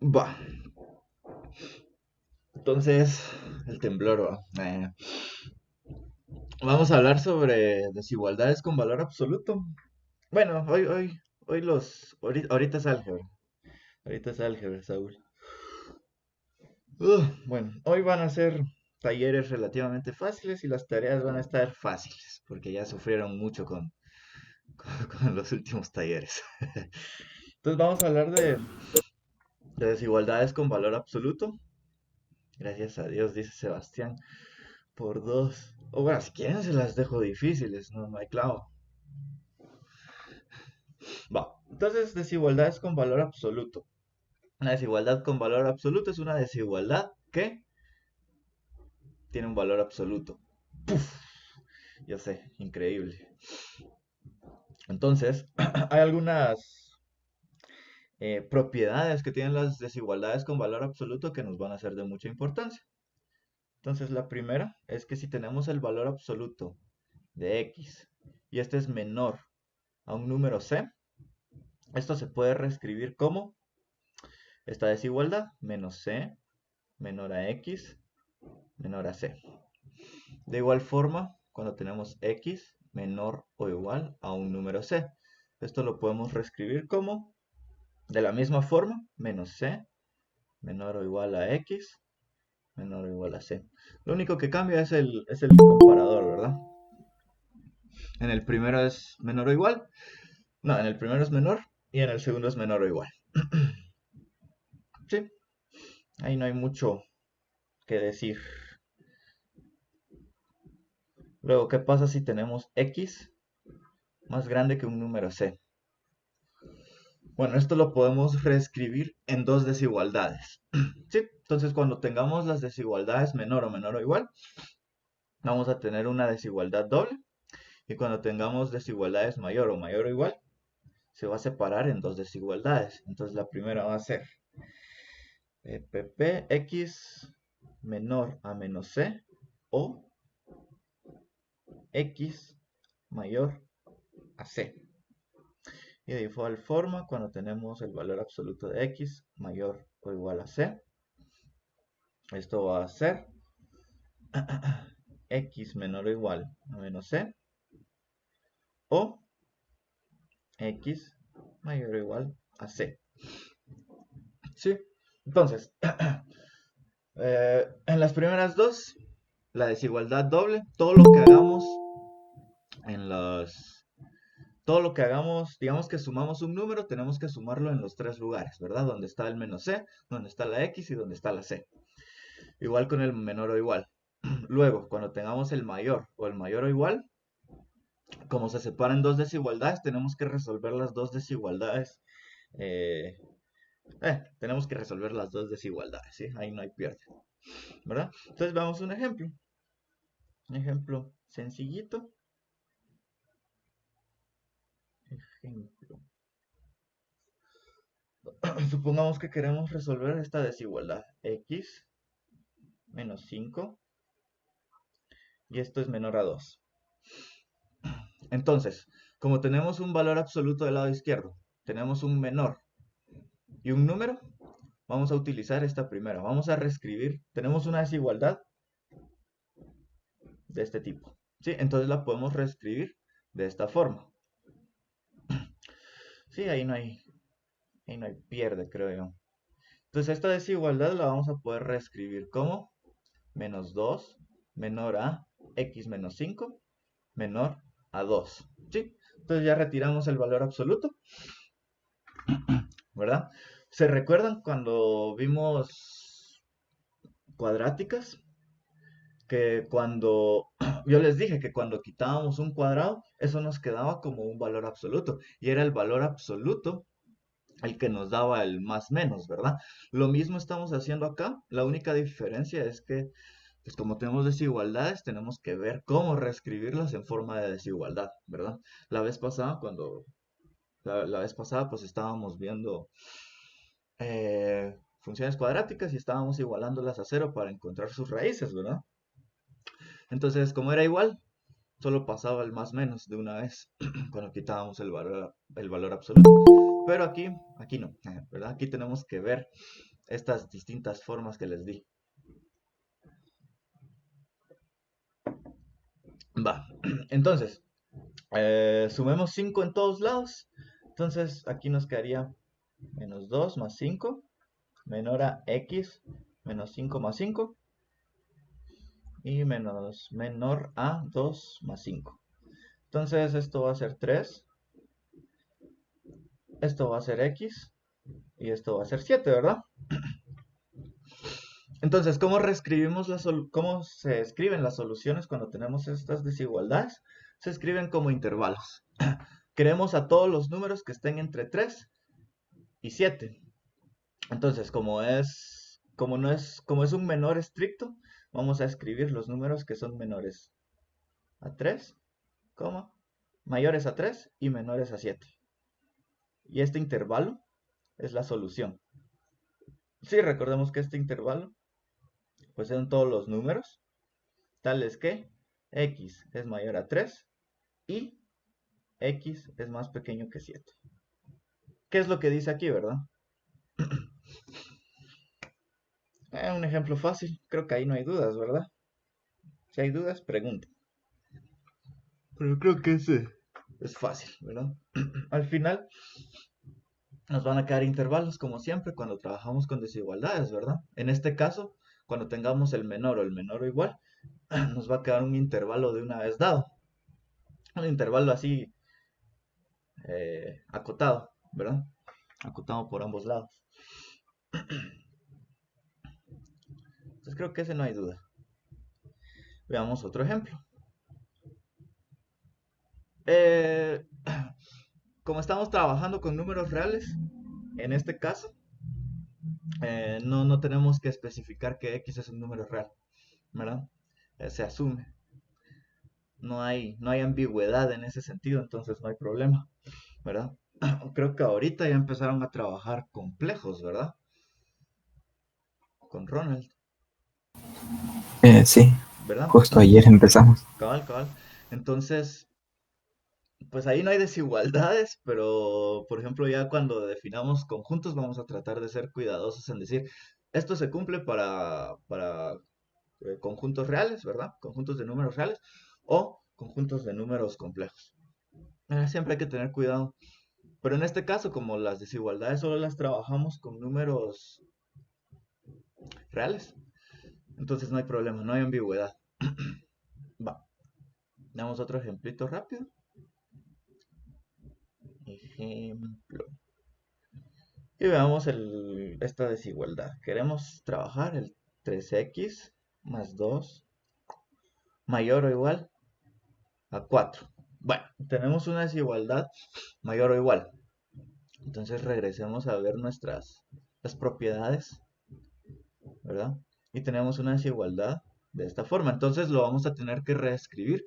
Va. Entonces, el temblor, va. Vamos a hablar sobre desigualdades con valor absoluto. Bueno, ahorita es álgebra. Ahorita es álgebra, Saúl. Bueno, hoy van a ser talleres relativamente fáciles y las tareas van a estar fáciles, porque ya sufrieron mucho con los últimos talleres. Entonces vamos a hablar de desigualdades con valor absoluto. Gracias a Dios, dice Sebastián. Por dos. O bueno, si quieren se las dejo difíciles, no hay clavo. Va. Entonces, desigualdades con valor absoluto. Una desigualdad con valor absoluto es una desigualdad que tiene un valor absoluto. ¡Puf! Yo sé, increíble. Entonces, hay algunas propiedades que tienen las desigualdades con valor absoluto que nos van a ser de mucha importancia. Entonces, la primera es que si tenemos el valor absoluto de x y este es menor a un número c, esto se puede reescribir como esta desigualdad, menos c menor a x menor a c. De igual forma, cuando tenemos x menor o igual a un número c, esto lo podemos reescribir como, de la misma forma, menos c menor o igual a x menor o igual a c. Lo único que cambia es el comparador, ¿verdad? En el primero es menor o igual. No, en el primero es menor y en el segundo es menor o igual. Sí, ahí no hay mucho que decir. Luego, ¿qué pasa si tenemos x más grande que un número c? Bueno, esto lo podemos reescribir en dos desigualdades. ¿Sí? Entonces, cuando tengamos las desigualdades menor o igual, vamos a tener una desigualdad doble. Y cuando tengamos desigualdades mayor o igual, se va a separar en dos desigualdades. Entonces, la primera va a ser x menor a menos c o x mayor a c. Y de igual forma, cuando tenemos el valor absoluto de x mayor o igual a c, esto va a ser x menor o igual a menos c o x mayor o igual a c. ¿Sí? Entonces, en las primeras dos, la desigualdad doble, en los, todo lo que hagamos, digamos que sumamos un número, tenemos que sumarlo en los tres lugares, ¿verdad? Donde está el menos c, donde está la x y donde está la c. Igual con el menor o igual. Luego, cuando tengamos el mayor o el mayor o igual, como se separan dos desigualdades, tenemos que resolver las dos desigualdades. eh, tenemos que resolver las dos desigualdades, ¿sí? Ahí no hay pierde, ¿verdad? Entonces vamos a un ejemplo. Un ejemplo sencillito. Ejemplo. Supongamos que queremos resolver esta desigualdad. X menos 5 y esto es menor a 2. Entonces, como tenemos un valor absoluto del lado izquierdo, tenemos un menor y un número, vamos a utilizar esta primera. Vamos a reescribir. Tenemos una desigualdad de este tipo. ¿Sí? Entonces la podemos reescribir de esta forma. Sí, ahí no hay pierde, creo yo. Entonces esta desigualdad la vamos a poder reescribir como menos 2 menor a x menos 5 menor a 2. ¿Sí? Entonces ya retiramos el valor absoluto, ¿verdad? ¿Se recuerdan cuando vimos cuadráticas? Que cuando yo les dije que cuando quitábamos un cuadrado, eso nos quedaba como un valor absoluto. Y era el valor absoluto el que nos daba el más menos, ¿verdad? Lo mismo estamos haciendo acá. La única diferencia es que, pues como tenemos desigualdades, tenemos que ver cómo reescribirlas en forma de desigualdad, ¿verdad? La vez pasada, la vez pasada, pues estábamos viendo funciones cuadráticas y estábamos igualándolas a cero para encontrar sus raíces, ¿verdad? Entonces, como era igual, solo pasaba el más menos de una vez cuando quitábamos el valor absoluto. Pero aquí no, ¿verdad? Aquí tenemos que ver estas distintas formas que les di. Va, entonces, sumemos 5 en todos lados. Entonces, aquí nos quedaría menos 2 más 5, menor a x menos 5 más 5, y menor a 2 más 5. Entonces, esto va a ser 3, esto va a ser x, y esto va a ser 7, ¿verdad? Entonces, ¿cómo se escriben las soluciones cuando tenemos estas desigualdades? Se escriben como intervalos. Queremos a todos los números que estén entre 3 y 7. Entonces, como es un menor estricto, vamos a escribir los números que son menores a 3, mayores a 3 y menores a 7. Y este intervalo es la solución. Sí, recordemos que este intervalo pues son todos los números tales que x es mayor a 3 y x es más pequeño que 7. ¿Qué es lo que dice aquí, verdad? Un ejemplo fácil, creo que ahí no hay dudas, ¿verdad? Si hay dudas, pregunten. Pero creo que ese es fácil, ¿verdad? Al final nos van a quedar intervalos como siempre cuando trabajamos con desigualdades, ¿verdad? En este caso, cuando tengamos el menor o el menor o igual, nos va a quedar un intervalo de una vez dado. Un intervalo así acotado, ¿verdad? Acotado por ambos lados. Entonces creo que ese no hay duda. Veamos otro ejemplo. Eh, como estamos trabajando con números reales, en este caso, no tenemos que especificar que x es un número real, ¿verdad? Se asume. No hay ambigüedad en ese sentido, entonces no hay problema, ¿verdad? Creo que ahorita ya empezaron a trabajar complejos, ¿verdad? Con Ronald, Sí, ¿verdad? justo ayer empezamos. Cabal, cabal. Entonces, pues ahí no hay desigualdades, pero por ejemplo ya cuando definamos conjuntos vamos a tratar de ser cuidadosos en decir, esto se cumple para conjuntos reales, ¿verdad? Conjuntos de números reales o conjuntos de números complejos. Siempre hay que tener cuidado. Pero en este caso, como las desigualdades solo las trabajamos con números reales, entonces no hay problema, no hay ambigüedad. Va, damos otro ejemplito rápido. Ejemplo. Y veamos esta desigualdad. Queremos trabajar el 3x más 2 mayor o igual a 4. Bueno, tenemos una desigualdad mayor o igual. Entonces regresemos a ver las propiedades, ¿verdad? Y tenemos una desigualdad de esta forma. Entonces lo vamos a tener que reescribir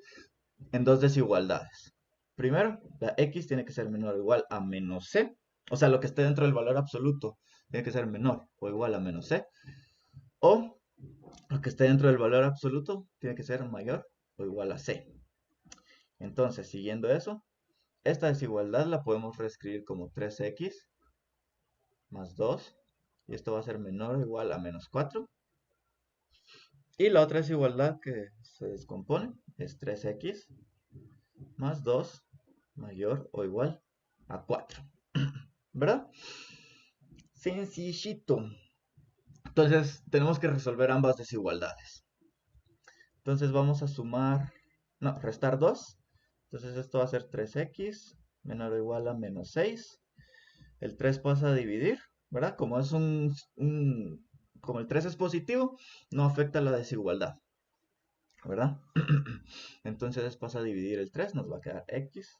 en dos desigualdades. Primero, la x tiene que ser menor o igual a menos c. O sea, lo que esté dentro del valor absoluto tiene que ser menor o igual a menos c. O lo que esté dentro del valor absoluto tiene que ser mayor o igual a c. Entonces, siguiendo eso, esta desigualdad la podemos reescribir como 3x más 2. Y esto va a ser menor o igual a menos 4. Y la otra desigualdad que se descompone es 3x más 2 mayor o igual a 4. ¿Verdad? Sencillito. Entonces tenemos que resolver ambas desigualdades. Entonces vamos a restar 2. Entonces esto va a ser 3x menor o igual a menos 6. El 3 pasa a dividir, ¿verdad? Como el 3 es positivo, no afecta la desigualdad, ¿verdad? Entonces pasa a dividir el 3, nos va a quedar x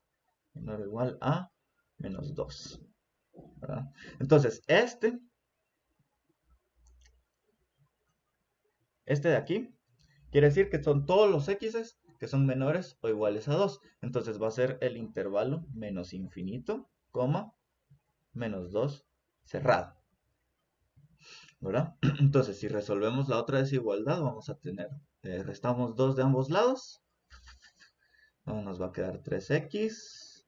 menor o igual a menos 2, ¿verdad? Entonces este de aquí quiere decir que son todos los x's que son menores o iguales a 2. Entonces va a ser el intervalo menos infinito, menos 2 cerrado, ¿verdad? Entonces si resolvemos la otra desigualdad vamos a tener, restamos 2 de ambos lados, nos va a quedar 3x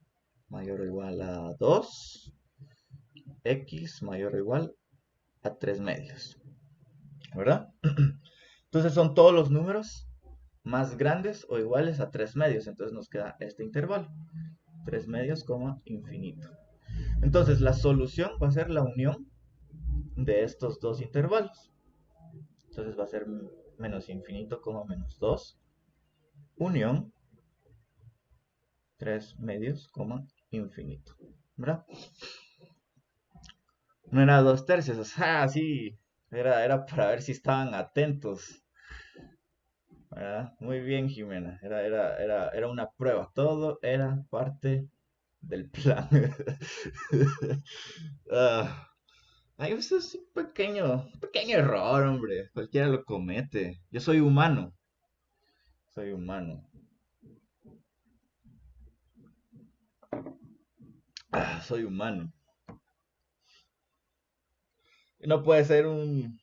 mayor o igual a 2 x mayor o igual a 3 medios, ¿verdad? Entonces son todos los números más grandes o iguales a 3 medios. Entonces nos queda este intervalo, 3 medios, infinito. Entonces la solución va a ser la unión de estos dos intervalos. Entonces va a ser menos infinito, menos 2, unión 3 medios, infinito, ¿verdad? No era 2 tercios, o sea, sí, era para ver si estaban atentos, ¿verdad? Muy bien, Jimena, era una prueba, todo era parte del plan. Ah, ay, eso es un pequeño error, hombre, cualquiera lo comete. Yo soy humano. Soy humano. No puede ser un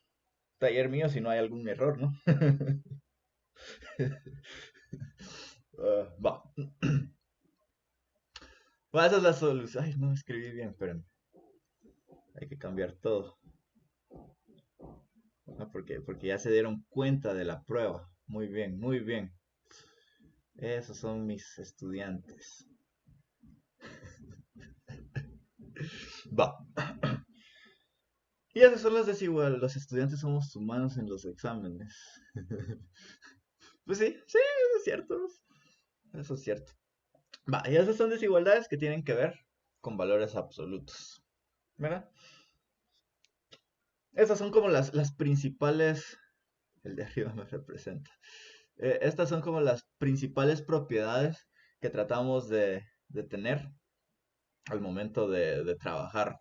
taller mío si no hay algún error, ¿no? Va. Va, esa es la solución. Ay, no escribí bien, espérenme. Hay que cambiar todo. ¿No? Porque ya se dieron cuenta de la prueba. Muy bien, muy bien. Esos son mis estudiantes. Va. Y esas son las desigualdades. Los estudiantes somos humanos en los exámenes. Pues sí, sí, eso es cierto. Eso es cierto. Va, y esas son desigualdades que tienen que ver con valores absolutos. ¿Verdad? Esas son como las principales. El de arriba me representa. Estas son como las principales propiedades que tratamos de tener al momento de trabajar.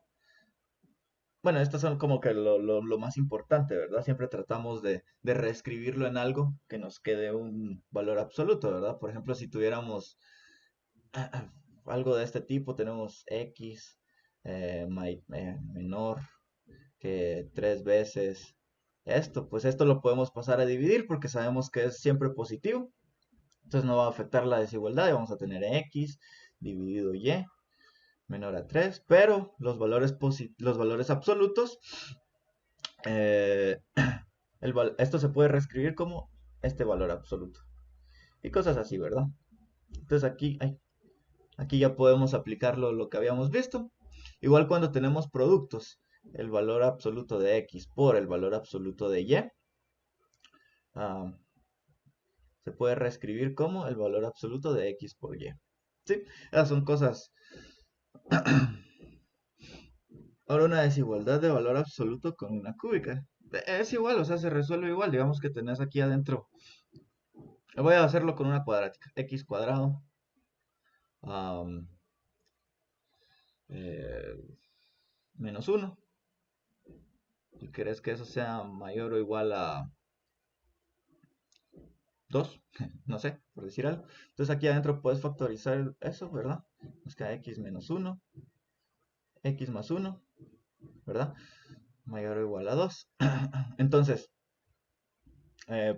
Bueno, estas son como que lo más importante, ¿verdad? Siempre tratamos de reescribirlo en algo que nos quede un valor absoluto, ¿verdad? Por ejemplo, si tuviéramos algo de este tipo, tenemos x menor que 3 veces esto, pues esto lo podemos pasar a dividir porque sabemos que es siempre positivo. Entonces no va a afectar la desigualdad y vamos a tener x dividido y menor a 3, pero los valores absolutos, eh, esto se puede reescribir como este valor absoluto. Y cosas así, ¿verdad? Entonces aquí ya podemos aplicarlo lo que habíamos visto. Igual cuando tenemos productos, el valor absoluto de x por el valor absoluto de y, uh, se puede reescribir como el valor absoluto de x por y. ¿Sí? Esas son cosas. Ahora una desigualdad de valor absoluto con una cúbica. Es igual, o sea, se resuelve igual. Digamos que tenés aquí adentro. Voy a hacerlo con una cuadrática. X cuadrado. am, eh, menos 1. Si querés que eso sea mayor o igual a 2, no sé, por decir algo. Entonces aquí adentro puedes factorizar eso, ¿verdad? Nos queda x menos 1, x más 1, ¿verdad? Mayor o igual a 2. Entonces,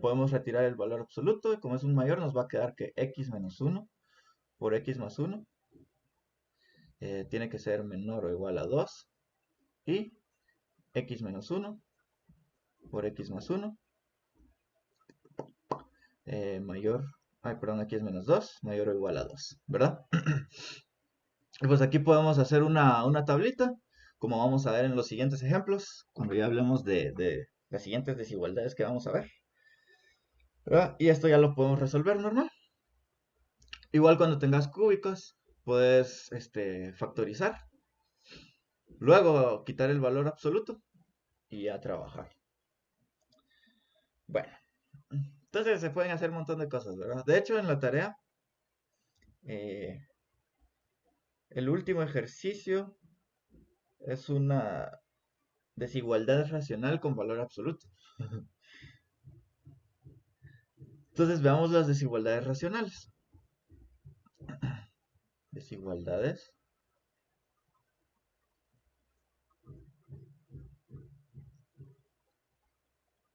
podemos retirar el valor absoluto y como es un mayor nos va a quedar que x menos 1 por x más 1 tiene que ser menor o igual a 2 y x menos 1 por x más 1 mayor, ay perdón, aquí es menos 2, mayor o igual a 2, ¿verdad? Y pues aquí podemos hacer una tablita, como vamos a ver en los siguientes ejemplos, cuando ya hablemos de las siguientes desigualdades que vamos a ver, ¿verdad? Y esto ya lo podemos resolver normal. Igual cuando tengas cúbicos, puedes factorizar, luego quitar el valor absoluto y a trabajar. Bueno, entonces se pueden hacer un montón de cosas, ¿verdad? De hecho, en la tarea, eh, el último ejercicio es una desigualdad racional con valor absoluto. Entonces veamos las desigualdades racionales. Desigualdades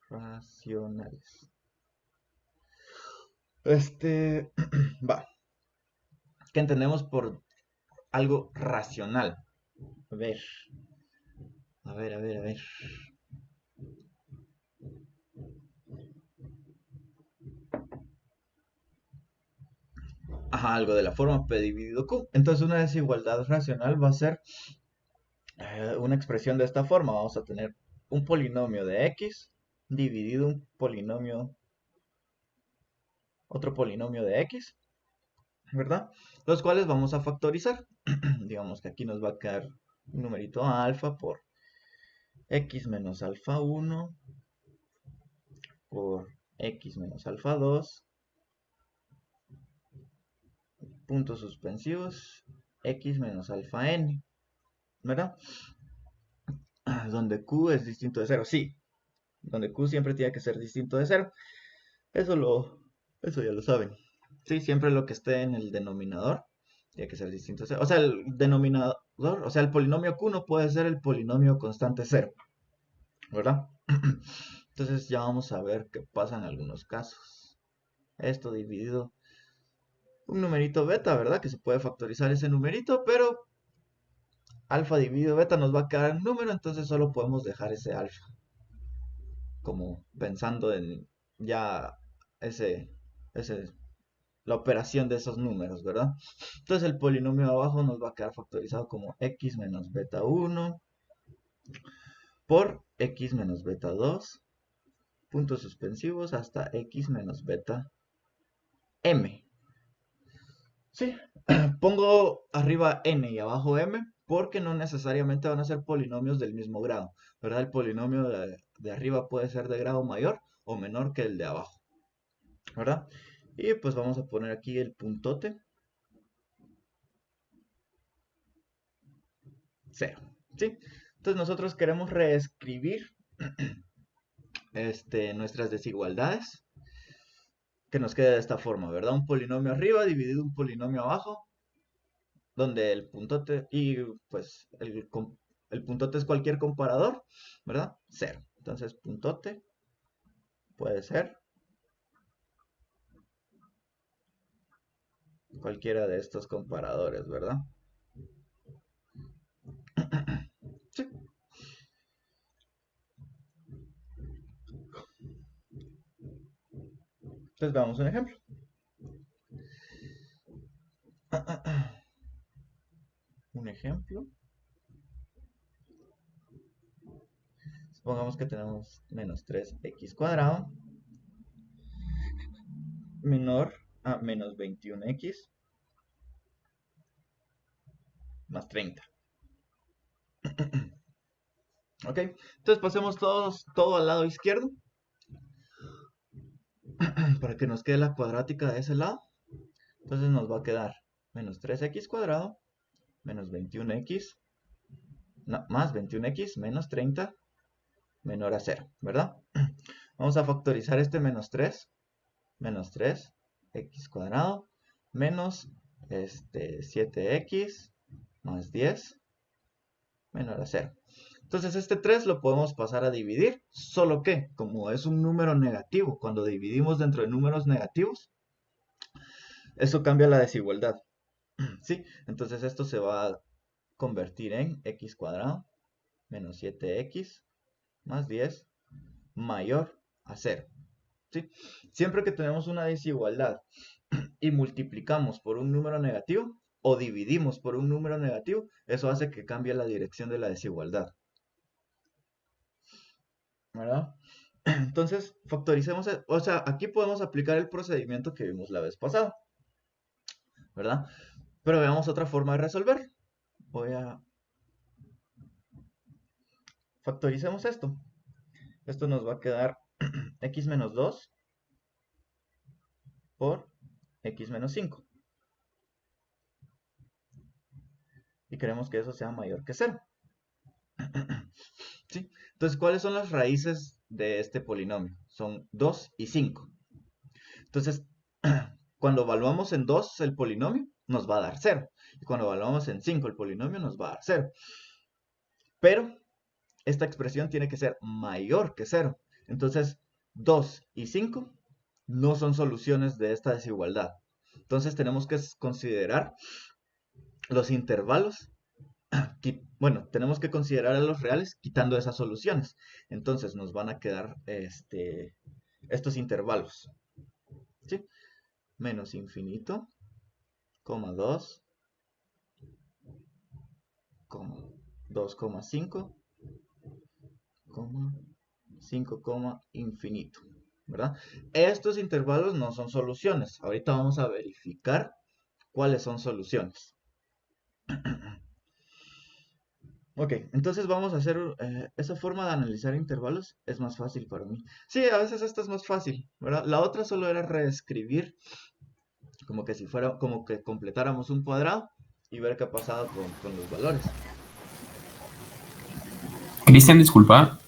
racionales. Va. ¿Qué entendemos por algo racional? A ver. A ver, a ver, a ver. Ajá, algo de la forma P dividido Q. Entonces una desigualdad racional va a ser una expresión de esta forma. Vamos a tener un polinomio de X dividido un polinomio, otro polinomio de X, ¿verdad? Los cuales vamos a factorizar. Digamos que aquí nos va a quedar un numerito alfa por X menos alfa 1 por X menos alfa 2, puntos suspensivos, X menos alfa n, ¿verdad? Donde Q es distinto de 0, sí, donde Q siempre tiene que ser distinto de 0. Eso eso ya lo saben. Sí, siempre lo que esté en el denominador tiene que ser distinto de 0. O sea, el denominador, o sea, el polinomio Q no puede ser el polinomio constante 0, ¿verdad? Entonces ya vamos a ver qué pasa en algunos casos. Esto dividido un numerito beta, ¿verdad? Que se puede factorizar ese numerito, pero alfa dividido beta nos va a quedar en número, entonces solo podemos dejar ese alfa, como pensando en ya ese, ese, la operación de esos números, ¿verdad? Entonces el polinomio de abajo nos va a quedar factorizado como x menos beta 1 por x menos beta 2, puntos suspensivos hasta x menos beta m. Sí, pongo arriba n y abajo m porque no necesariamente van a ser polinomios del mismo grado, ¿verdad? El polinomio de arriba puede ser de grado mayor o menor que el de abajo, ¿verdad? Y pues vamos a poner aquí el puntote 0, ¿sí? Entonces nosotros queremos reescribir nuestras desigualdades, que nos quede de esta forma, ¿verdad? Un polinomio arriba dividido un polinomio abajo, donde el puntote y pues el puntote es cualquier comparador, ¿verdad? 0. Entonces puntote puede ser cualquiera de estos comparadores, ¿verdad? Sí. Entonces veamos un ejemplo. Un ejemplo. Supongamos que tenemos menos 3x cuadrado menor a menos 21x más 30. ¿Ok? Entonces pasemos todo al lado izquierdo para que nos quede la cuadrática de ese lado. Entonces nos va a quedar menos 3x cuadrado menos 21x no, más 21x menos 30 menor a 0, ¿verdad? Vamos a factorizar este menos 3 x cuadrado menos 7x más 10 menor a 0. Entonces este 3 lo podemos pasar a dividir, solo que como es un número negativo, cuando dividimos dentro de números negativos, eso cambia la desigualdad, ¿sí? Entonces esto se va a convertir en x cuadrado menos 7x más 10 mayor a 0, ¿sí? Siempre que tenemos una desigualdad y multiplicamos por un número negativo o dividimos por un número negativo, eso hace que cambie la dirección de la desigualdad, ¿verdad? Entonces, factoricemos, o sea, aquí podemos aplicar el procedimiento que vimos la vez pasada, ¿verdad? Pero veamos otra forma de resolver. Voy a... Factoricemos esto. Esto nos va a quedar x menos 2 por x menos 5. Y queremos que eso sea mayor que 0. ¿Sí? Entonces, ¿cuáles son las raíces de este polinomio? Son 2 y 5. Entonces, cuando evaluamos en 2 el polinomio, nos va a dar 0. Y cuando evaluamos en 5 el polinomio, nos va a dar 0. Pero esta expresión tiene que ser mayor que 0. Entonces, 2 y 5 no son soluciones de esta desigualdad. Entonces, tenemos que considerar los intervalos Bueno, tenemos que considerar a los reales quitando esas soluciones. Entonces nos van a quedar estos intervalos. ¿Sí? Menos infinito, coma 2, coma 2,5, coma 5, infinito. ¿Verdad? Estos intervalos no son soluciones. Ahorita vamos a verificar cuáles son soluciones. Ok, entonces vamos a hacer esa forma de analizar intervalos es más fácil para mí. Sí, a veces esta es más fácil, ¿verdad? La otra solo era reescribir como que si fuera, como que completáramos un cuadrado y ver qué pasaba con los valores. Cristian, disculpa,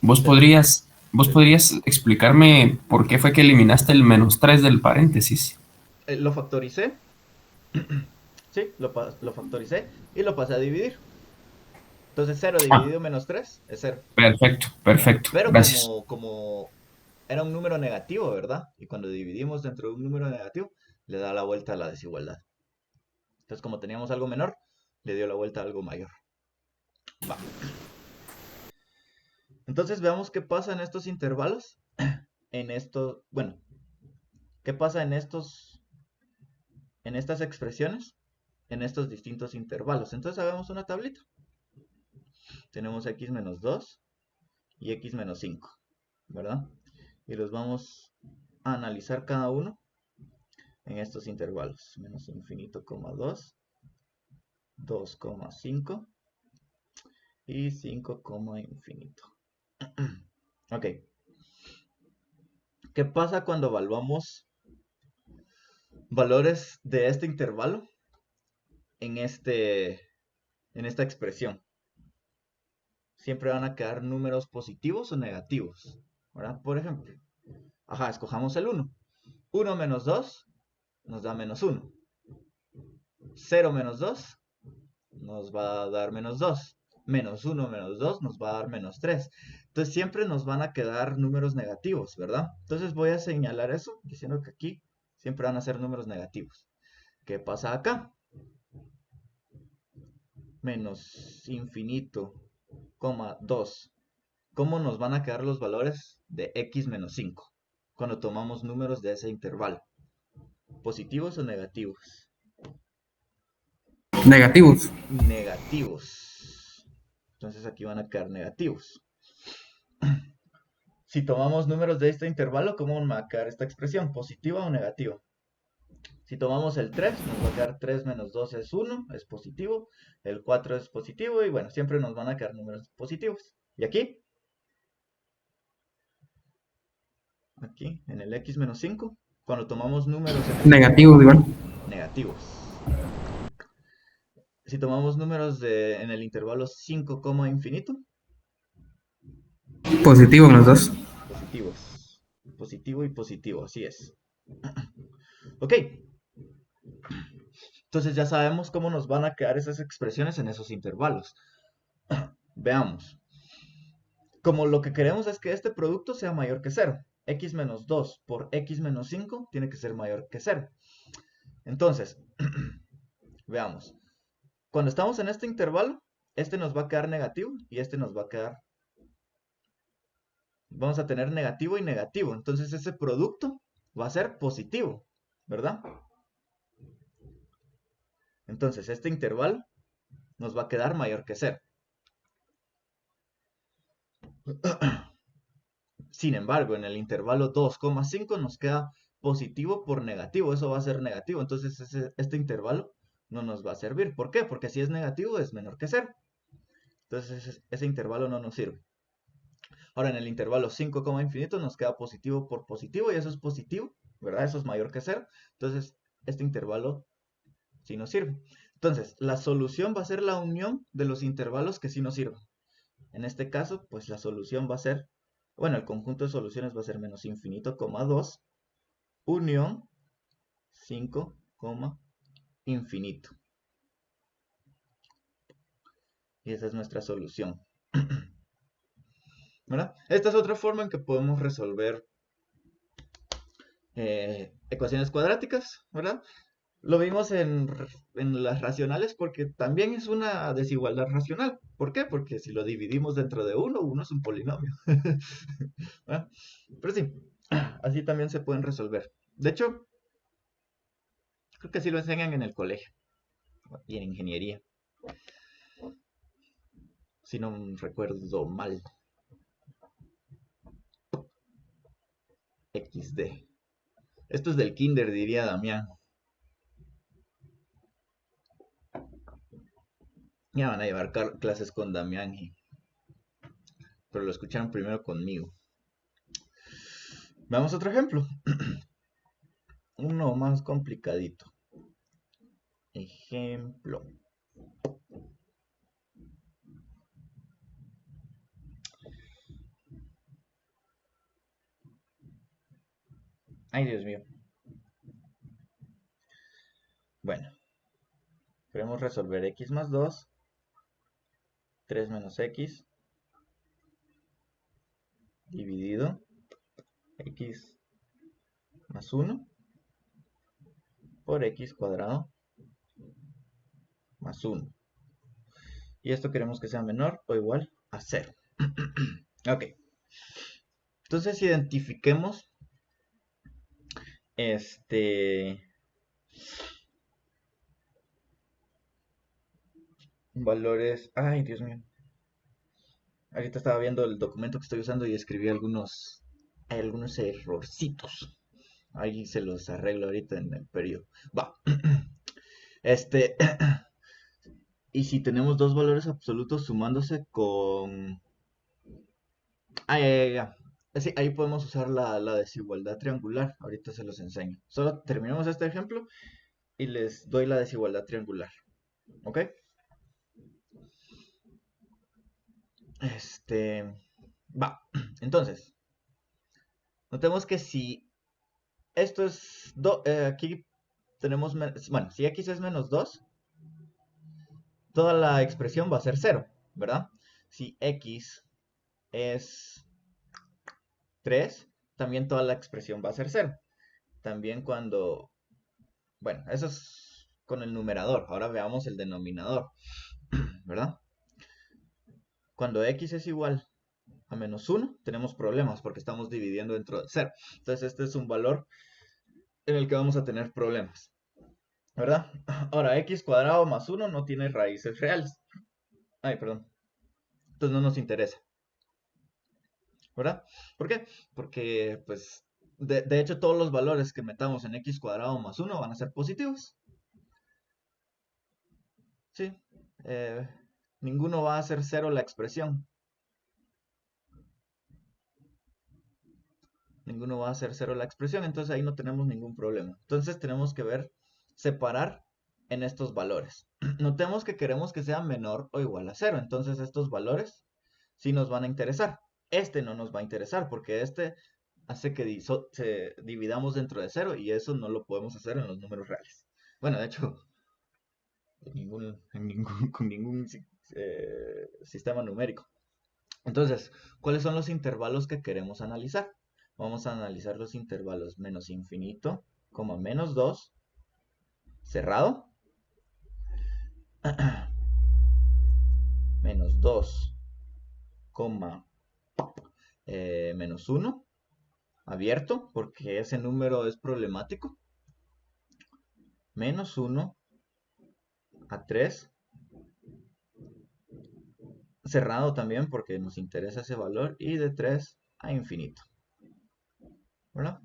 ¿vos Del, podrías, vos del- podrías explicarme por qué fue que eliminaste el -3 del paréntesis? lo factoricé, sí, lo factoricé y lo pasé a dividir. Entonces 0 Ah, dividido menos 3 es 0, perfecto, ¿verdad? perfecto, Pero gracias. como era un número negativo, ¿verdad? Y cuando dividimos dentro de un número negativo, le da la vuelta a la desigualdad. Entonces, como teníamos algo menor, le dio la vuelta a algo mayor. Va. Entonces, veamos qué pasa en estos intervalos. En estos, bueno, qué pasa en estas expresiones, en estos distintos intervalos. Entonces, hagamos una tablita. Tenemos x menos 2 y x menos 5, ¿verdad? Y los vamos a analizar cada uno en estos intervalos. Menos infinito, 2, 2,5 y 5, infinito. Ok. ¿Qué pasa cuando evaluamos valores de este intervalo en, en esta expresión? Siempre van a quedar números positivos o negativos, ¿verdad? Por ejemplo, escojamos el 1. 1 menos 2 nos da menos 1. 0 menos 2 nos va a dar menos 2. Menos 1 menos 2 nos va a dar menos 3. Entonces siempre nos van a quedar números negativos, ¿verdad? Entonces voy a señalar eso diciendo que aquí siempre van a ser números negativos. ¿Qué pasa acá? Menos infinito, 2. ¿Cómo nos van a quedar los valores de x menos 5 cuando tomamos números de ese intervalo? ¿Positivos o negativos? Negativos. Negativos. Entonces aquí van a quedar negativos. Si tomamos números de este intervalo, ¿cómo va a quedar esta expresión? ¿Positiva o negativa? Si tomamos el 3, nos va a quedar 3 menos 2 es 1, es positivo. El 4 es positivo y bueno, siempre nos van a quedar números positivos. ¿Y aquí? Aquí, en el x menos 5, cuando tomamos números en este Negativos, intervalo, igual. negativos. Si tomamos números en el intervalo 5, infinito, Positivo en los dos. positivos. Positivo y positivo, así es. Ok, entonces ya sabemos cómo nos van a quedar esas expresiones en esos intervalos. Veamos. Como lo que queremos es que este producto sea mayor que 0. X menos 2 por x menos 5 tiene que ser mayor que 0. Entonces, veamos. Cuando estamos en este intervalo, este nos va a quedar negativo y este nos va a quedar... Vamos a tener negativo y negativo. Entonces ese producto va a ser positivo, ¿verdad? Entonces este intervalo nos va a quedar mayor que 0. Sin embargo, en el intervalo 2,5 nos queda positivo por negativo. Eso va a ser negativo. Entonces este intervalo no nos va a servir. ¿Por qué? Porque si es negativo es menor que 0. Entonces ese intervalo no nos sirve. Ahora en el intervalo 5, infinito nos queda positivo por positivo y eso es positivo, ¿verdad? Eso es mayor que 0. Entonces este intervalo sí nos sirve. Entonces la solución va a ser la unión de los intervalos que sí nos sirven. En este caso, pues la solución va a ser, bueno, el conjunto de soluciones va a ser menos infinito, 2, unión 5, infinito. Y esa es nuestra solución. ¿Verdad? Esta es otra forma en que podemos resolver ecuaciones cuadráticas, ¿verdad? Lo vimos en las racionales porque también es una desigualdad racional. ¿Por qué? Porque si lo dividimos dentro de uno, uno es un polinomio. ¿Ah? Pero sí, así también se pueden resolver. De hecho, creo que sí lo enseñan en el colegio y en ingeniería, si no recuerdo mal. XD. Esto es del kinder, diría Damián. Ya van a llevar clases con Damián, pero lo escucharon primero conmigo. Veamos otro ejemplo. Uno más complicadito. Ejemplo. Ay, Dios mío. Bueno, queremos resolver x más 2, 3 menos x, dividido x más 1 por x cuadrado más 1. Y esto queremos que sea menor o igual a 0. Ok. Entonces identifiquemos valores. Ay, Dios mío. Ahorita estaba viendo el documento que estoy usando y escribí hay algunos errorcitos. Ahí se los arreglo ahorita en el periodo. Va. Este, y si tenemos dos valores absolutos sumándose con... Ah, ya. Sí, ahí podemos usar la desigualdad triangular. Ahorita se los enseño. Solo terminamos este ejemplo y les doy la desigualdad triangular. ¿Ok? Va. Entonces, notemos que si esto es... aquí tenemos... Bueno, si x es menos 2, toda la expresión va a ser 0, ¿verdad? Si x es 3, también toda la expresión va a ser 0. También cuando... Bueno, eso es con el numerador. Ahora veamos el denominador, ¿verdad? Cuando x es igual a menos 1, tenemos problemas porque estamos dividiendo dentro de 0. Entonces este es un valor en el que vamos a tener problemas, ¿verdad? Ahora, x cuadrado más 1 no tiene raíces reales. Ay, perdón. Entonces no nos interesa, ¿verdad? ¿Por qué? Porque, pues, de hecho, todos los valores que metamos en x cuadrado más 1 van a ser positivos. Sí. Eh, ninguno va a ser 0 la expresión. Ninguno va a ser 0 la expresión, entonces ahí no tenemos ningún problema. Entonces tenemos que ver, separar en estos valores. Notemos que queremos que sea menor o igual a 0, entonces estos valores sí nos van a interesar. Este no nos va a interesar porque este hace que dividamos dentro de 0 y eso no lo podemos hacer en los números reales. Bueno, de hecho, con ningún sistema numérico. Entonces, ¿cuáles son los intervalos que queremos analizar? Vamos a analizar los intervalos menos infinito, menos 2, cerrado, menos 2, menos 1, abierto, porque ese número es problemático, menos 1 a 3, cerrado también porque nos interesa ese valor, y de 3 a infinito, ¿verdad?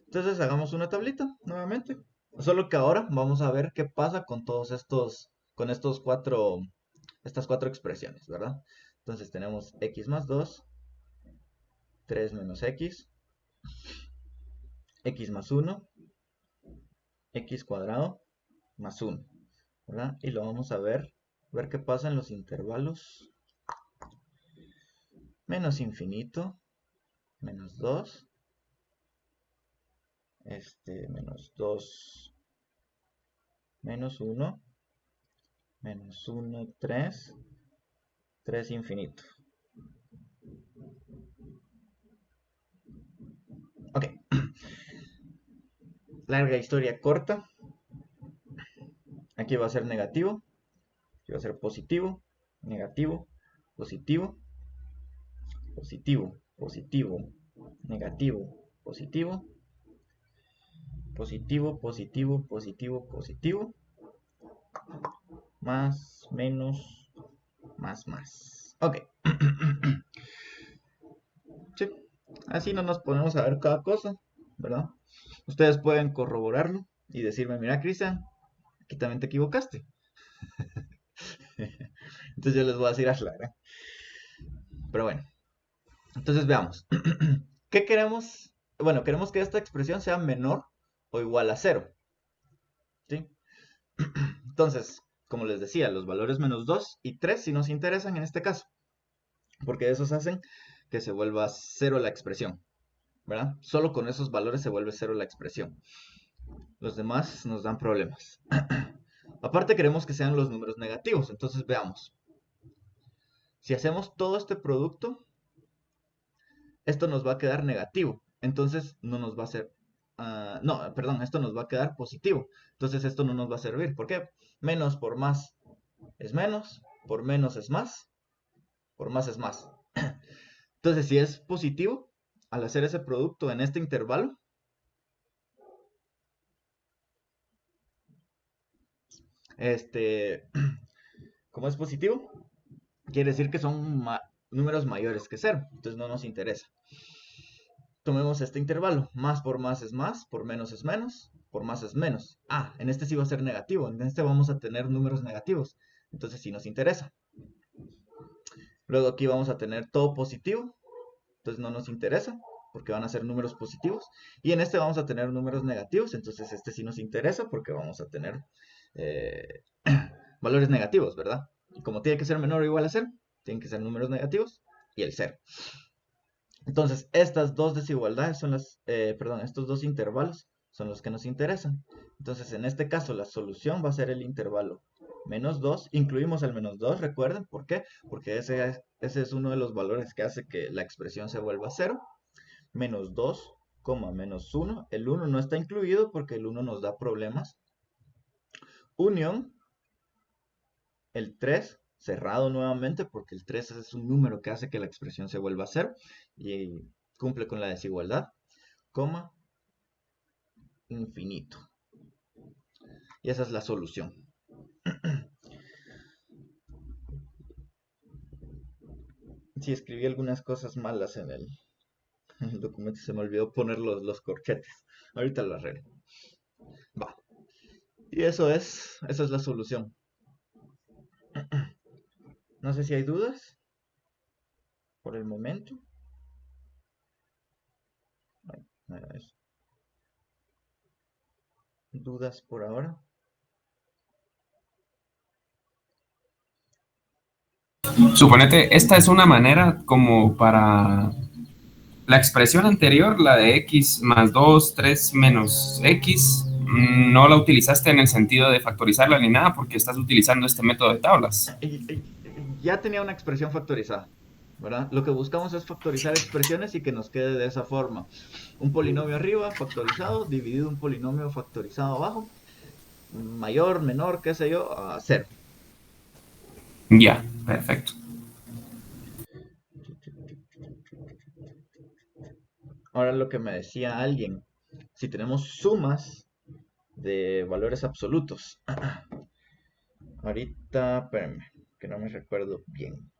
Entonces hagamos una tablita nuevamente. Solo que ahora vamos a ver qué pasa con todos estos, con estas cuatro expresiones, ¿verdad? Entonces tenemos x más 2, 3 menos x más 1, x cuadrado más 1, ¿verdad? Y lo vamos a ver qué pasa en los intervalos menos infinito, menos 2, menos 2, menos 1, menos 1, 3, 3 infinito. Ok. Larga historia corta. aquí va a ser negativo, aquí va a ser positivo, negativo, positivo, positivo, positivo, negativo, positivo, positivo, positivo, positivo, positivo, más, menos, más. Ok. Sí, así no nos ponemos a ver cada cosa, ¿verdad? Ustedes pueden corroborarlo y decirme, mira, Cristian, aquí también te equivocaste. Entonces yo les voy a decir a Clara. Pero bueno, entonces veamos. ¿Qué queremos? Bueno, queremos que esta expresión sea menor o igual a cero, ¿sí? Entonces, como les decía, los valores menos 2 y 3 sí nos interesan en este caso, porque esos hacen que se vuelva cero la expresión, ¿verdad? Solo con esos valores se vuelve cero la expresión. Los demás nos dan problemas. Aparte queremos que sean los números negativos, entonces veamos. Si hacemos todo este producto, esto nos va a quedar negativo. Entonces no nos va a hacer... no, perdón, esto nos va a quedar positivo. Entonces esto no nos va a servir. ¿Por qué? Menos por más es menos, por menos es más, por más es más. Entonces si es positivo, al hacer ese producto en este intervalo, este, como es positivo, quiere decir que son números mayores que cero. Entonces no nos interesa. Tomemos este intervalo. Más por más es más, por menos es menos, por más es menos. En este sí va a ser negativo. En este vamos a tener números negativos. Entonces sí nos interesa. Luego aquí vamos a tener todo positivo. Entonces no nos interesa porque van a ser números positivos. Y en este vamos a tener números negativos. Entonces este sí nos interesa porque vamos a tener eh, valores negativos, ¿verdad? Y como tiene que ser menor o igual a cero, tienen que ser números negativos y el cero. Entonces, estas dos desigualdades son estos dos intervalos son los que nos interesan. Entonces, en este caso, la solución va a ser el intervalo menos 2. Incluimos el menos 2, recuerden, ¿por qué? Porque ese es uno de los valores que hace que la expresión se vuelva cero. Menos 2, menos 1. El 1 no está incluido porque el 1 nos da problemas. Unión, el 3 cerrado nuevamente porque el 3 es un número que hace que la expresión se vuelva cero y cumple con la desigualdad, coma, infinito. Y esa es la solución. Si escribí algunas cosas malas en el documento, se me olvidó poner los corchetes. Ahorita lo arreglo. Va. Y esa es la solución. No sé si hay dudas por el momento. Ay, no era eso. ¿Dudas por ahora? Suponete, esta es una manera como para la expresión anterior, la de x más 2, 3 menos x, no la utilizaste en el sentido de factorizarla ni nada porque estás utilizando este método de tablas. Ya tenía una expresión factorizada, ¿verdad? Lo que buscamos es factorizar expresiones y que nos quede de esa forma. Un polinomio arriba, factorizado, dividido un polinomio factorizado abajo, mayor, menor, qué sé yo, a cero. Ya, perfecto. Ahora lo que me decía alguien, si tenemos sumas de valores absolutos. Ahorita, espérenme, que no me recuerdo bien.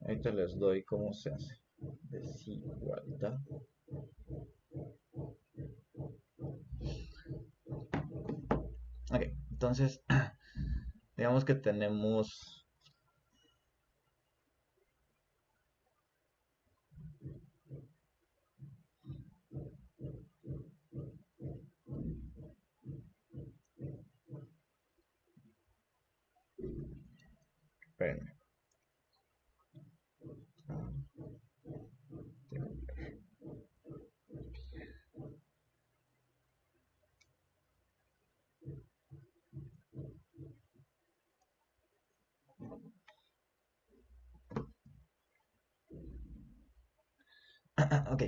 Ahorita les doy cómo se hace. Desigualdad. Ok, entonces, digamos que tenemos... Espérenme. Ok,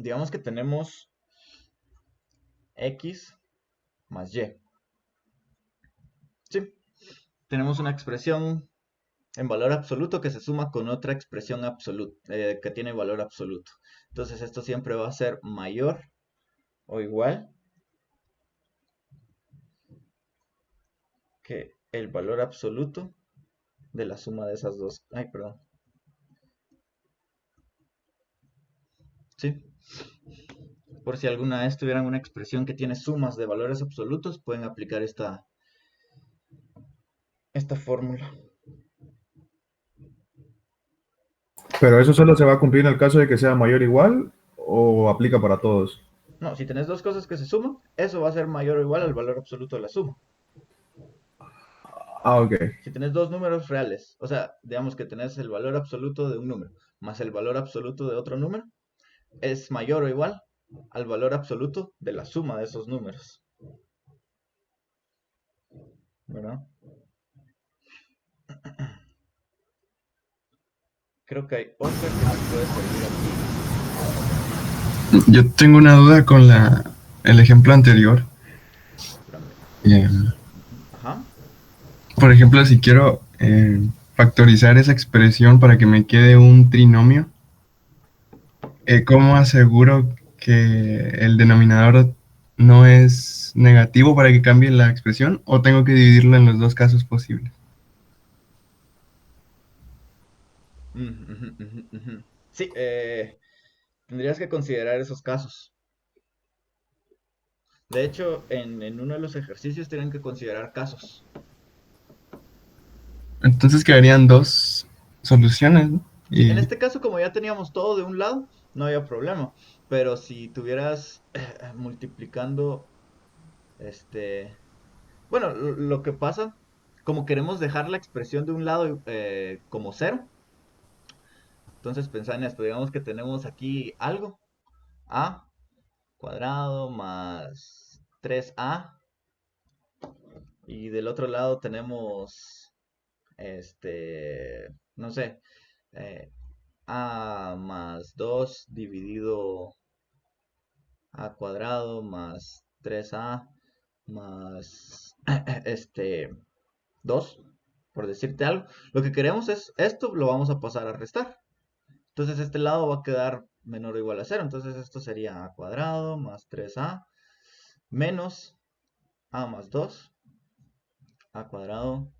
digamos que tenemos x más y. Sí, tenemos una expresión en valor absoluto que se suma con otra expresión absoluta que tiene valor absoluto. Entonces esto siempre va a ser mayor o igual que el valor absoluto de la suma de esas dos. Ay, perdón. Sí. Por si alguna vez tuvieran una expresión que tiene sumas de valores absolutos, pueden aplicar esta fórmula. Pero eso solo se va a cumplir en el caso de que sea mayor o igual o aplica para todos. No, si tenés dos cosas que se suman, eso va a ser mayor o igual al valor absoluto de la suma. Ah, ok. Si tenés dos números reales, o sea, digamos que tenés el valor absoluto de un número más el valor absoluto de otro número, es mayor o igual al valor absoluto de la suma de esos números. ¿Verdad? Creo que hay otra que nos puede servir aquí. Yo tengo una duda con el ejemplo anterior. Espérame. Eh, Ajá. por ejemplo, si quiero factorizar esa expresión para que me quede un trinomio, ¿cómo aseguro que el denominador no es negativo para que cambie la expresión? ¿O tengo que dividirlo en los dos casos posibles? Sí, tendrías que considerar esos casos. De hecho, en uno de los ejercicios tienen que considerar casos. Entonces quedarían dos soluciones, ¿no? Sí, en Y este caso, como ya teníamos todo de un lado, no había problema. Pero si tuvieras multiplicando, este... Bueno, lo que pasa, como queremos dejar la expresión de un lado como cero, entonces pensá en esto. Digamos que tenemos aquí algo, a cuadrado más 3a, y del otro lado tenemos, no sé, eh, a más 2 dividido a cuadrado más 3a más 2, por decirte algo. Lo que queremos es esto, lo vamos a pasar a restar. Entonces este lado va a quedar menor o igual a 0. Entonces esto sería a cuadrado más 3a menos a más 2 a cuadrado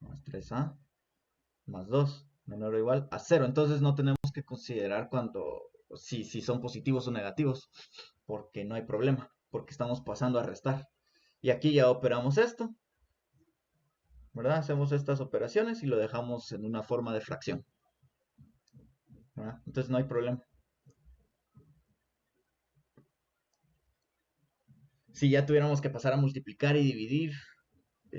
más 3a más 2 menor o igual a 0. Entonces no tenemos que considerar si son positivos o negativos, porque no hay problema, porque estamos pasando a restar. Y aquí ya operamos esto, ¿verdad? Hacemos estas operaciones y lo dejamos en una forma de fracción, ¿verdad? Entonces no hay problema. Si ya tuviéramos que pasar a multiplicar y dividir,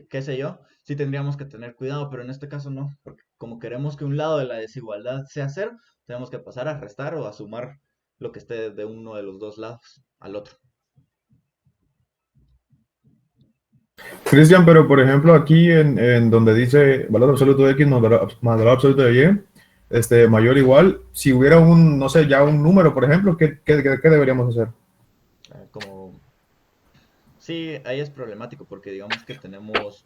qué sé yo, sí tendríamos que tener cuidado, pero en este caso no, porque como queremos que un lado de la desigualdad sea cero, tenemos que pasar a restar o a sumar lo que esté de uno de los dos lados al otro. Cristian, pero por ejemplo aquí en donde dice valor absoluto de x más valor absoluto de y, mayor o igual, si hubiera un, no sé, ya un número, por ejemplo, ¿qué deberíamos hacer? Como, sí, ahí es problemático porque digamos que tenemos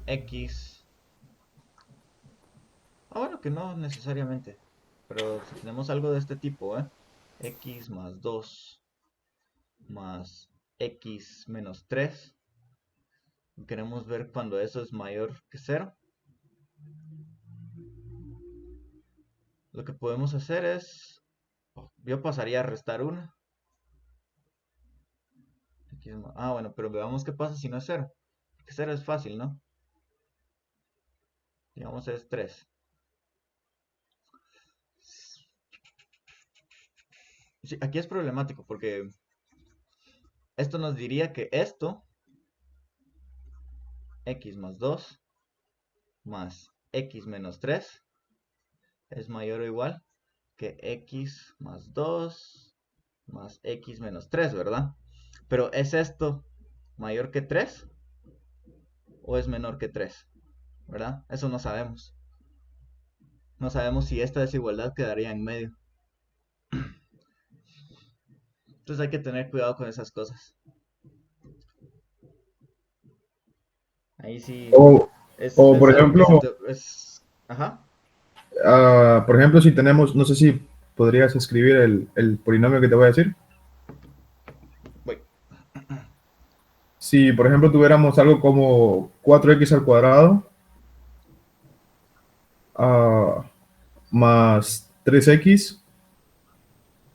x, bueno, que no necesariamente, pero si tenemos algo de este tipo, x más 2 más x menos 3, queremos ver cuando eso es mayor que 0. Lo que podemos hacer es, yo pasaría a restar una. Bueno, pero veamos qué pasa si no es 0. Porque 0 es fácil, ¿no? Digamos es 3. Sí, aquí es problemático porque esto nos diría que esto, x más 2 más x menos 3, es mayor o igual que x más 2 más x menos 3, ¿verdad? Pero ¿es esto mayor que 3 o es menor que 3? ¿Verdad? Eso no sabemos. no sabemos si esta desigualdad quedaría en medio. Entonces hay que tener cuidado con esas cosas. Ahí sí O, o por es algo que ejemplo, se te... Ajá. por ejemplo, si tenemos, no sé si podrías escribir el polinomio que te voy a decir. Voy. Si, por ejemplo, tuviéramos algo como 4x al cuadrado más 3x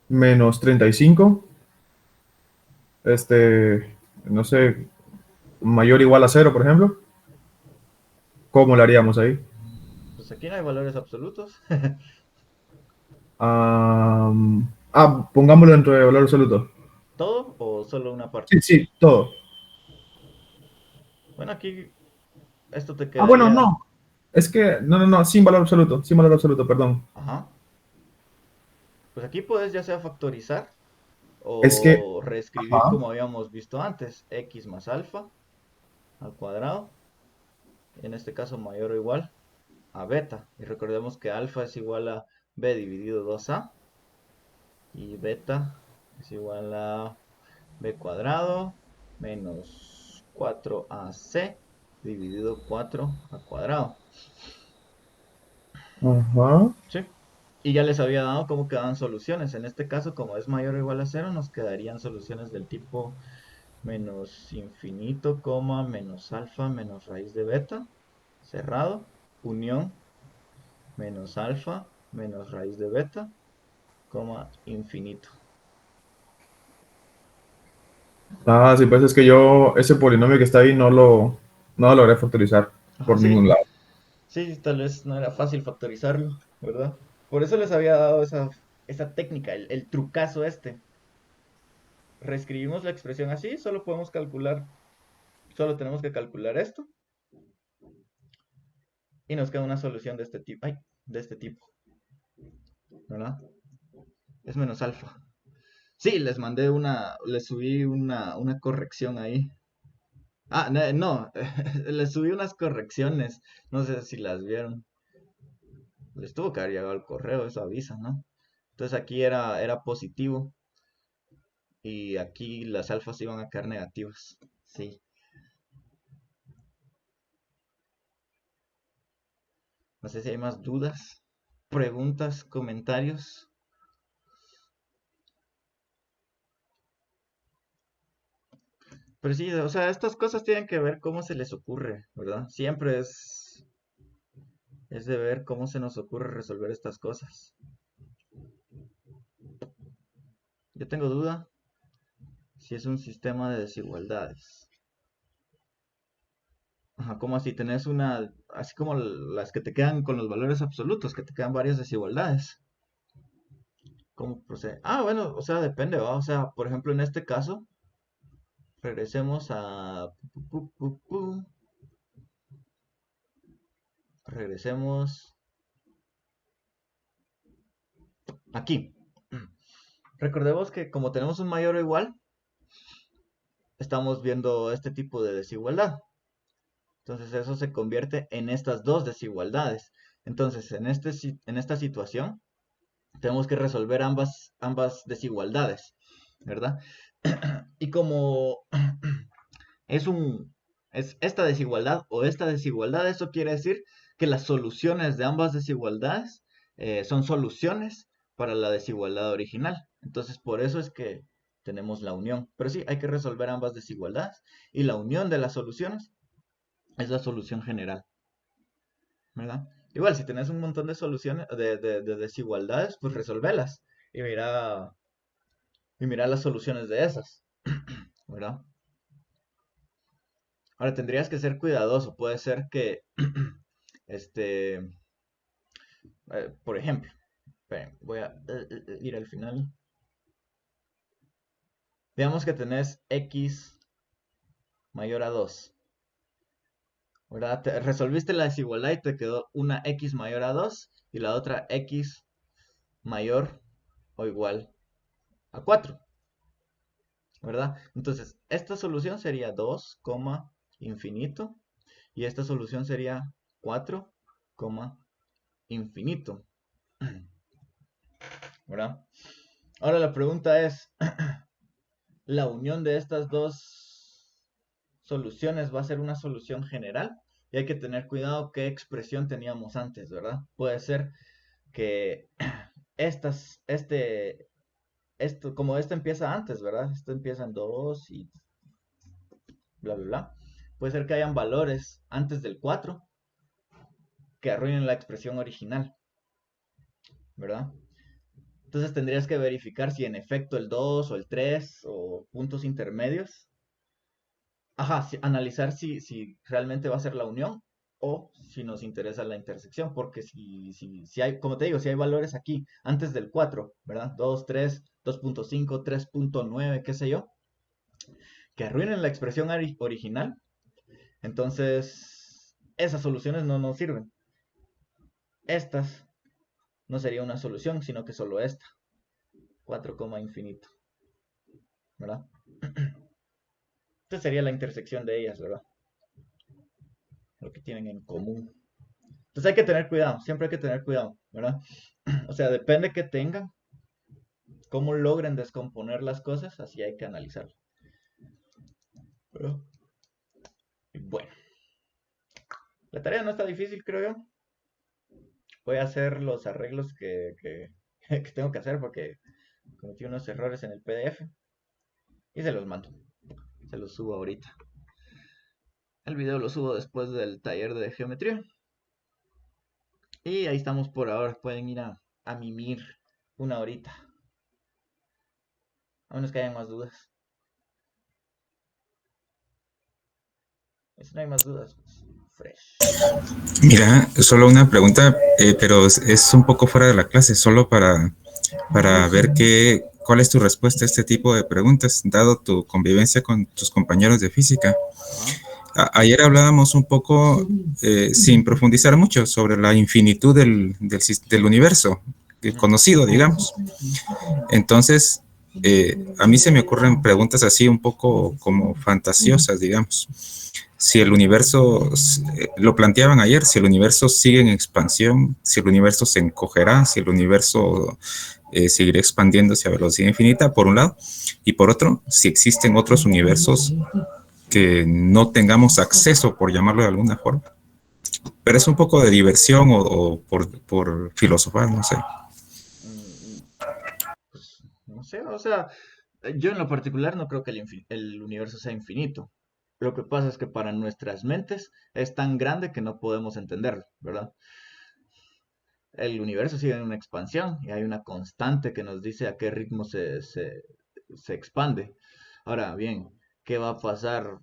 menos 35, no sé, mayor o igual a cero, por ejemplo, ¿cómo lo haríamos ahí? Pues aquí no hay valores absolutos. Pongámoslo dentro de valor absoluto. ¿Todo o solo una parte? Sí, sí, todo. Bueno, aquí esto te Bueno, quedaría... no. Es que, no, sin valor absoluto, perdón. Ajá. Pues aquí puedes ya sea factorizar Es que, o reescribir ajá, como habíamos visto antes. X más alfa al cuadrado. En este caso mayor o igual a beta. Y recordemos que alfa es igual a b dividido 2a. Y beta es igual a b cuadrado menos 4ac dividido 4 al cuadrado. ajá. ¿Sí? Y ya les había dado cómo quedaban soluciones. En este caso, como es mayor o igual a cero, nos quedarían soluciones del tipo menos infinito, coma, menos alfa, menos raíz de beta, cerrado, unión, menos alfa, menos raíz de beta, coma, infinito. Sí, pues es que yo, ese polinomio que está ahí no lo logré factorizar Ajá, por sí, ningún lado. sí, tal vez no era fácil factorizarlo, ¿verdad? Por eso les había dado esa técnica, el trucazo este. Reescribimos la expresión así, solo podemos calcular, solo tenemos que calcular esto y nos queda una solución de este tipo, ay, de este tipo, ¿verdad? Es menos alfa. Sí, les subí una corrección ahí. No, les subí unas correcciones, no sé si las vieron. Les tuvo que haber llegado al correo, eso avisa, ¿no? Entonces aquí era positivo y aquí las alfas iban a quedar negativas. Sí. No sé si hay más dudas, preguntas, comentarios. Pero sí, o sea, estas cosas tienen que ver cómo se les ocurre, ¿verdad? Siempre es de ver cómo se nos ocurre resolver estas cosas. Yo tengo duda si es un sistema de desigualdades. Ajá, como si tenés así como las que te quedan con los valores absolutos, que te quedan varias desigualdades. ¿Cómo procede? Bueno, o sea, depende, ¿va? O sea, por ejemplo, en este caso, regresemos a... Regresemos aquí. Recordemos que como tenemos un mayor o igual, estamos viendo este tipo de desigualdad. Entonces eso se convierte en estas dos desigualdades. Entonces, en esta situación, tenemos que resolver ambas desigualdades, ¿verdad? Y como es esta desigualdad o esta desigualdad, eso quiere decir que las soluciones de ambas desigualdades son soluciones para la desigualdad original. Entonces, por eso es que tenemos la unión. Pero sí, hay que resolver ambas desigualdades. Y la unión de las soluciones es la solución general, ¿verdad? Igual, si tenés un montón de soluciones, de desigualdades, pues resolvelas y mira las soluciones de esas, ¿verdad? Ahora tendrías que ser cuidadoso. Puede ser que, este, por ejemplo, esperen, voy a ir al final. Digamos que tenés x mayor a 2, ¿verdad? Resolviste la desigualdad y te quedó una x mayor a 2 y la otra x mayor o igual a 4, ¿verdad? Entonces, esta solución sería 2, infinito y esta solución sería 4, infinito, ¿verdad? Ahora la pregunta es, ¿la unión de estas dos soluciones va a ser una solución general? Y hay que tener cuidado qué expresión teníamos antes, ¿verdad? Puede ser que como este empieza antes, ¿verdad? Esto empieza en 2 y bla, bla, bla. Puede ser que hayan valores antes del 4 que arruinen la expresión original, ¿verdad? Entonces tendrías que verificar si en efecto el 2 o el 3 o puntos intermedios. Ajá, analizar si realmente va a ser la unión o si nos interesa la intersección, porque si hay, como te digo, si hay valores aquí antes del 4, ¿verdad? 2, 3, 2.5, 3.9, qué sé yo, que arruinen la expresión original, entonces esas soluciones no nos sirven. Estas no sería una solución, sino que solo esta, 4, infinito, ¿verdad? Esta sería la intersección de ellas, ¿verdad? Lo que tienen en común. Entonces hay que tener cuidado, siempre hay que tener cuidado, ¿verdad? O sea, depende que tengan, cómo logren descomponer las cosas, así hay que analizarlo. ¿Verdad? Y bueno, la tarea no está difícil, creo yo. Voy a hacer los arreglos que tengo que hacer porque cometí unos errores en el PDF y se los mando. Se los subo ahorita. El video lo subo después del taller de geometría. Y ahí estamos por ahora. Pueden ir a mimir una horita. A menos que hayan más dudas. Si no hay más dudas, pues, fresh. Mira, solo una pregunta, pero es un poco fuera de la clase, solo para ver cuál es tu respuesta a este tipo de preguntas, dado tu convivencia con tus compañeros de física. Ayer hablábamos un poco, sin profundizar mucho, sobre la infinitud del universo, conocido, digamos. Entonces, a mí se me ocurren preguntas así un poco como fantasiosas, digamos. Si el universo, lo planteaban ayer, si el universo sigue en expansión, si el universo se encogerá, si el universo seguirá expandiéndose a velocidad infinita, por un lado, y por otro, si existen otros universos que no tengamos acceso, por llamarlo de alguna forma. Pero es un poco de diversión o por filosofar, no sé. Pues, no sé, o sea, yo en lo particular no creo que el universo sea infinito. Lo que pasa es que para nuestras mentes es tan grande que no podemos entenderlo, ¿verdad? El universo sigue en una expansión y hay una constante que nos dice a qué ritmo se expande. Ahora bien, ¿qué va a pasar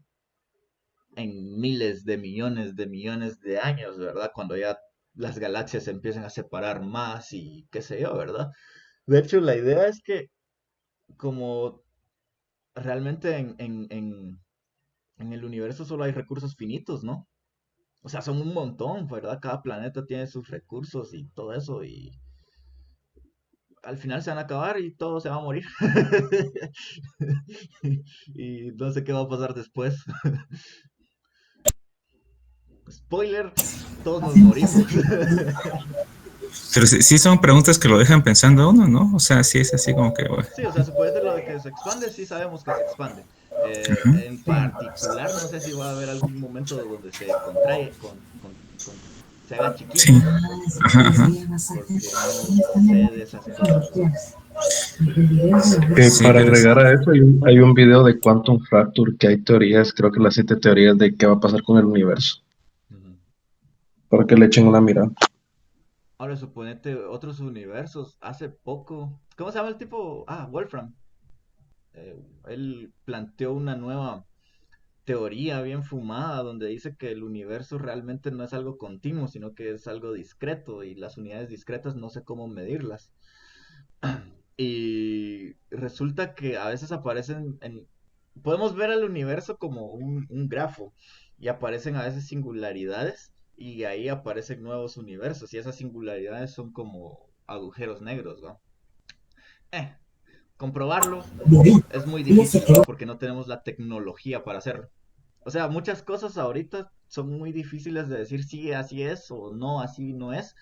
en miles de millones de años, ¿verdad? Cuando ya las galaxias se empiecen a separar más y qué sé yo, ¿verdad? De hecho, la idea es que como realmente en el universo solo hay recursos finitos, ¿no? O sea, son un montón, ¿verdad? Cada planeta tiene sus recursos y todo eso y al final se van a acabar y todo se va a morir. Y no sé qué va a pasar después. Spoiler, todos nos morimos. Pero sí son preguntas que lo dejan pensando a uno, ¿no? O sea, sí es así como que... Bueno. Sí, o sea, se puede decir lo de que se expande, sí sabemos que se expande. En particular, no sé si va a haber algún momento donde se contrae, se haga chiquito. Sí. Ajá. Porque no sé de esas cosas. Para agregar a eso, hay un video de Quantum Fracture que hay teorías, creo que las 7 teorías de qué va a pasar con el universo. Para que le echen una mirada. Ahora, suponete otros universos. Hace poco, ¿cómo se llama el tipo? Wolfram. Él planteó una nueva teoría bien fumada donde dice que el universo realmente no es algo continuo, sino que es algo discreto y las unidades discretas no sé cómo medirlas. Y resulta que a veces aparecen podemos ver al universo como un grafo y aparecen a veces singularidades y ahí aparecen nuevos universos y esas singularidades son como agujeros negros, ¿no? Comprobarlo es muy difícil, ¿no? Porque no tenemos la tecnología para hacerlo. O sea, muchas cosas ahorita son muy difíciles de decir sí, así es o no, así no es.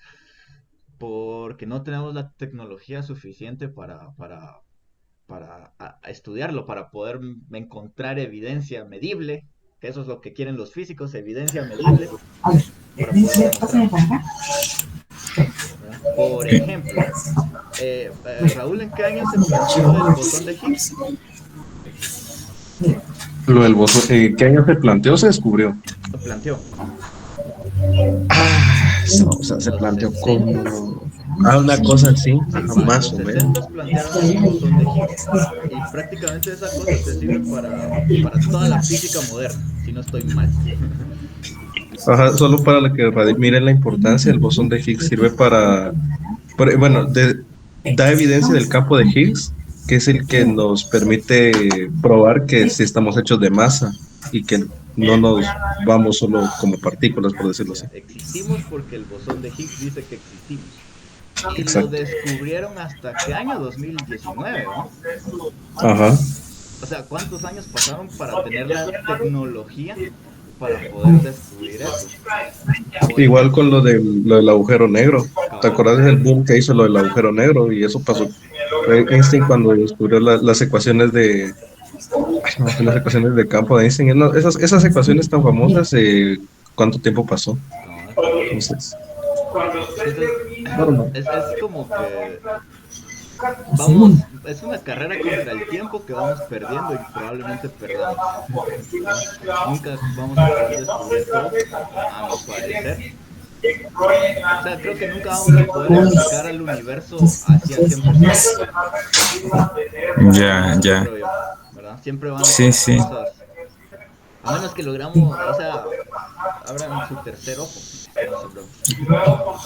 porque no tenemos la tecnología suficiente a estudiarlo, para poder encontrar evidencia medible, que eso es lo que quieren los físicos, evidencia medible, para poder demostrar. Por ejemplo, Raúl, ¿en qué año se planteó el bosón de Higgs? Lo del bosón, ¿qué año se planteó o se descubrió? Lo planteó. O sea, se planteó como... una cosa así, más o menos. Los 60 plantearon el bosón de Higgs y prácticamente esa cosa te sirve para toda la física moderna, si no estoy mal. Ajá, solo para que miren la importancia, el bosón de Higgs sirve bueno, da evidencia del campo de Higgs, que es el que nos permite probar que sí estamos hechos de masa y que no nos vamos solo como partículas, por decirlo así. Existimos porque el bosón de Higgs dice que existimos. Y Exacto. lo descubrieron hasta ¿qué año? 2019, ¿no? Ajá. O sea, ¿cuántos años pasaron para tener la tecnología para poder descubrir eso? Igual con lo del agujero negro. ¿Te acuerdas del boom que hizo lo del agujero negro? Y eso pasó. Fue Einstein cuando descubrió las ecuaciones de... las ecuaciones de campo de Einstein. Esas ecuaciones tan famosas, ¿cuánto tiempo pasó? Entonces, es como que vamos, es una carrera contra el tiempo que vamos perdiendo y probablemente perdamos. Nunca vamos a poder descubrir todo, a mi parecer. O sea, creo que nunca vamos a poder explicar al universo hacia 100%. Ya. ¿Verdad? Siempre van a Sí, ser sí. cosas. A menos que logramos, o sea, abran su tercer ojo. No sé, bro.